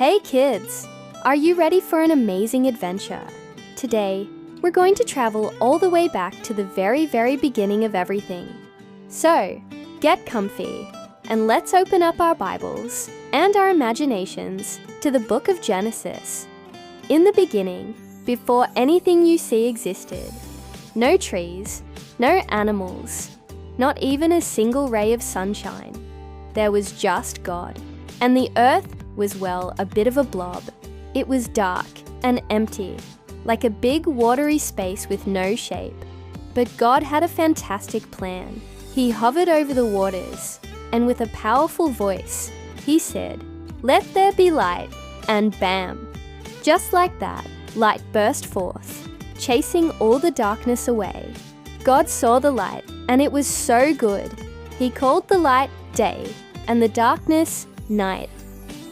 Hey kids! Are you ready for an amazing adventure? Today, we're going to travel all the way back to the very beginning of everything. So, get comfy and let's open up our Bibles and our imaginations to the book of Genesis. In the beginning, before anything you see existed, no trees, no animals, not even a single ray of sunshine. There was just God, and the earth was, well, a bit of a blob. It was dark and empty, like a big watery space with no shape. But God had a fantastic plan. He hovered over the waters, and with a powerful voice, he said, "Let there be light," and bam! Just like that, light burst forth, chasing all the darkness away. God saw the light, and it was so good. He called the light day, and the darkness night.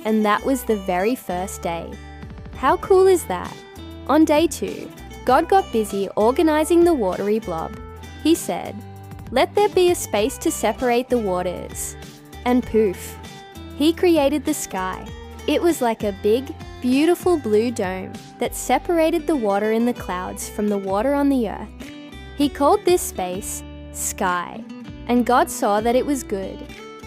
And that was the very first day. How cool is that? On day 2, God got busy organizing the watery blob. He said, "Let there be a space to separate the waters." And poof, he created the sky. It was like a big, beautiful blue dome that separated the water in the clouds from the water on the earth. He called this space sky, and God saw that it was good.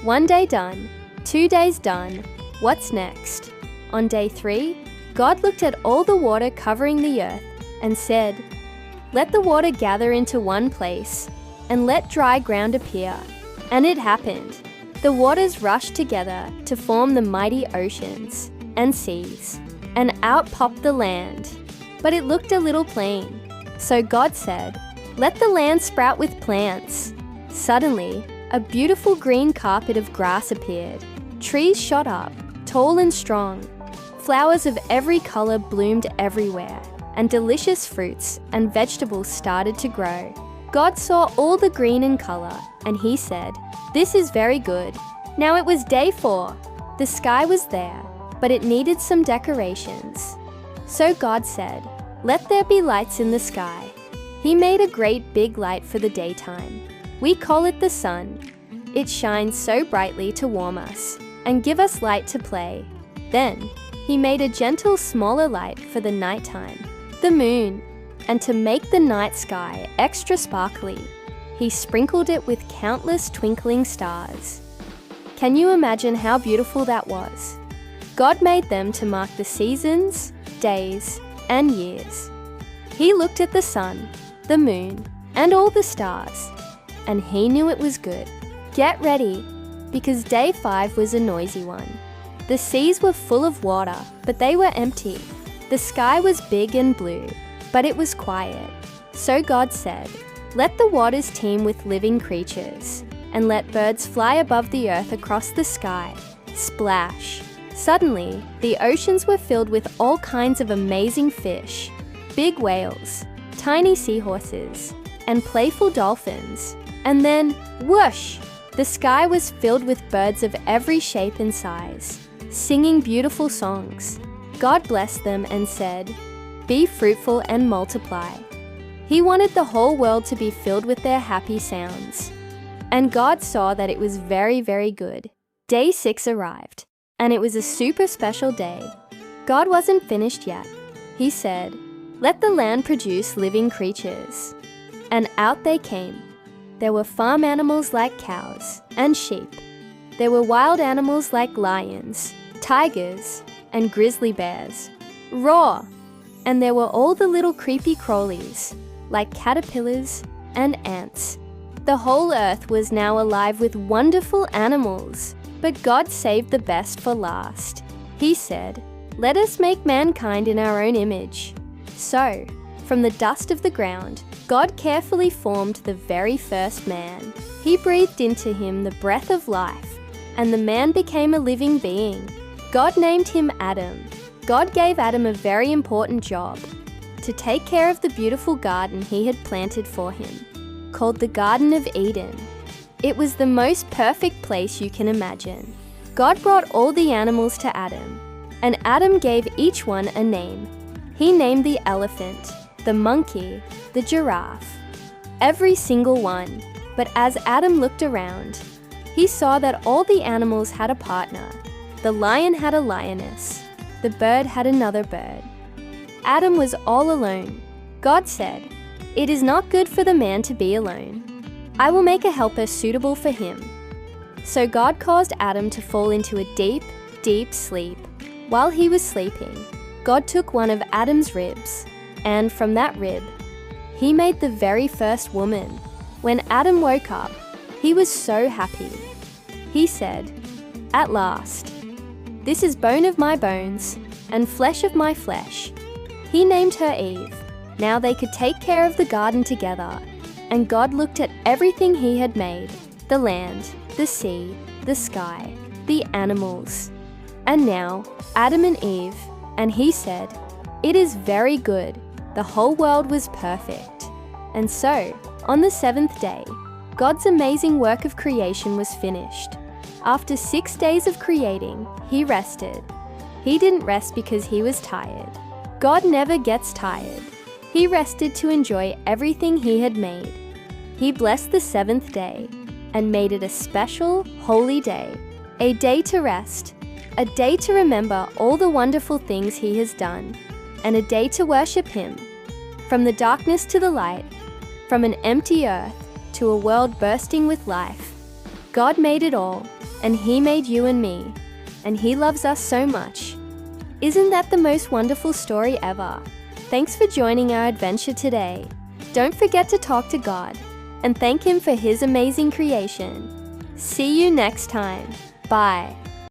1 day done, 2 days done. What's next? On day 3, God looked at all the water covering the earth and said, "Let the water gather into one place, and let dry ground appear." And it happened. The waters rushed together to form the mighty oceans and seas, and out popped the land. But it looked a little plain. So God said, "Let the land sprout with plants." Suddenly, a beautiful green carpet of grass appeared. Trees shot up, tall and strong. Flowers of every color bloomed everywhere, and delicious fruits and vegetables started to grow. God saw all the green in color, and he said, "This is very good." Now it was day 4. The sky was there, but it needed some decorations. So God said, "Let there be lights in the sky." He made a great big light for the daytime. We call it the sun. It shines so brightly to warm us and give us light to play. Then, he made a gentle smaller light for the nighttime, the moon, and to make the night sky extra sparkly, he sprinkled it with countless twinkling stars. Can you imagine how beautiful that was? God made them to mark the seasons, days, and years. He looked at the sun, the moon, and all the stars, and he knew it was good. Get ready, because day 5 was a noisy one. The seas were full of water, but they were empty. The sky was big and blue, but it was quiet. So God said, "Let the waters teem with living creatures, and let birds fly above the earth across the sky." Splash! Suddenly, the oceans were filled with all kinds of amazing fish, big whales, tiny seahorses, and playful dolphins. And then, whoosh! The sky was filled with birds of every shape and size, singing beautiful songs. God blessed them and said, "Be fruitful and multiply." He wanted the whole world to be filled with their happy sounds. And God saw that it was very good. Day 6 arrived, and it was a super special day. God wasn't finished yet. He said, "Let the land produce living creatures." And out they came. There were farm animals like cows and sheep. There were wild animals like lions, tigers, and grizzly bears. Roar! And there were all the little creepy crawlies, like caterpillars and ants. The whole earth was now alive with wonderful animals. But God saved the best for last. He said, "Let us make mankind in our own image." So, from the dust of the ground, God carefully formed the very first man. He breathed into him the breath of life, and the man became a living being. God named him Adam. God gave Adam a very important job, to take care of the beautiful garden he had planted for him, called the Garden of Eden. It was the most perfect place you can imagine. God brought all the animals to Adam, and Adam gave each one a name. He named the elephant, the monkey, the giraffe, every single one. But as Adam looked around, he saw that all the animals had a partner. The lion had a lioness, the bird had another bird. Adam was all alone. God said, "It is not good for the man to be alone. I will make a helper suitable for him." So God caused Adam to fall into a deep, deep sleep. While he was sleeping, God took one of Adam's ribs, and from that rib, he made the very first woman. When Adam woke up, he was so happy. He said, "At last, this is bone of my bones and flesh of my flesh." He named her Eve. Now they could take care of the garden together. And God looked at everything he had made, the land, the sea, the sky, the animals. And now, Adam and Eve, and he said, "It is very good." The whole world was perfect. And so, on the seventh day, God's amazing work of creation was finished. After 6 days of creating, he rested. He didn't rest because he was tired. God never gets tired. He rested to enjoy everything he had made. He blessed the seventh day and made it a special, holy day, a day to rest, a day to remember all the wonderful things he has done, and a day to worship him. From the darkness to the light, from an empty earth to a world bursting with life, God made it all, and he made you and me, and he loves us so much. Isn't that the most wonderful story ever? Thanks for joining our adventure today. Don't forget to talk to God and thank him for his amazing creation. See you next time. Bye.